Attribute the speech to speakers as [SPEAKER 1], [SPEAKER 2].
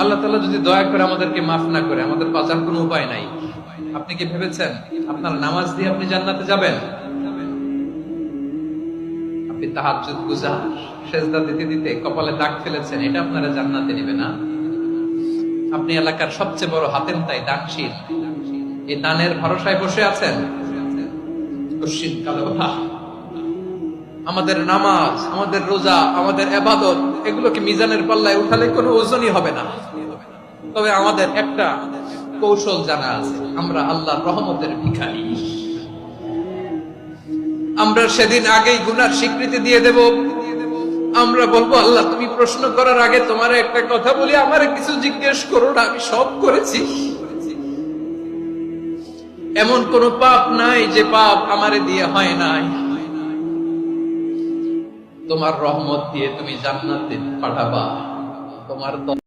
[SPEAKER 1] আল্লাহ তাআলা যদি দয়া করে আমাদেরকে মাফ না করে, আমাদের বাঁচার কোনো উপায় নাই। আপনি কি ভেবেছেন আপনার নামাজ দিয়ে আপনি জান্নাতে যাবেন? আপনি তাহাজ্জুদ গুজার, সেজদা দিতে দিতে কপালে দাগ ফেলেছেন, এটা আপনারা জান্নাতে নেবে না। আপনি এলাকার সবচেয়ে বড় হাতেম তাই দানশীল, এই দানের ভরসায় বসে আছেন। আমাদের নামাজ, আমাদের রোজা, আমাদের ইবাদত, এগুলোকে মিজানের পাল্লায় উঠালে কোনো ওজনই হবে না। তবে আমাদের একটা কৌশল জানা আছে, আমরা আল্লাহর রহমতের ভিখারি। আমরা সেদিন আগেই গুনার স্বীকৃতি দিয়ে দেব। আমরা বলবো, আল্লাহ তুমি প্রশ্ন করার আগে তোমার একটা কথা বলি, আমারে কিছু জিজ্ঞেস করো না, আমি সব করেছি। এমন কোন পাপ নাই যে পাপ আমারে দিয়ে হয় নাই। তোমার রহমত দিয়ে তুমি জান্নাতে পাঠাবা। তোমার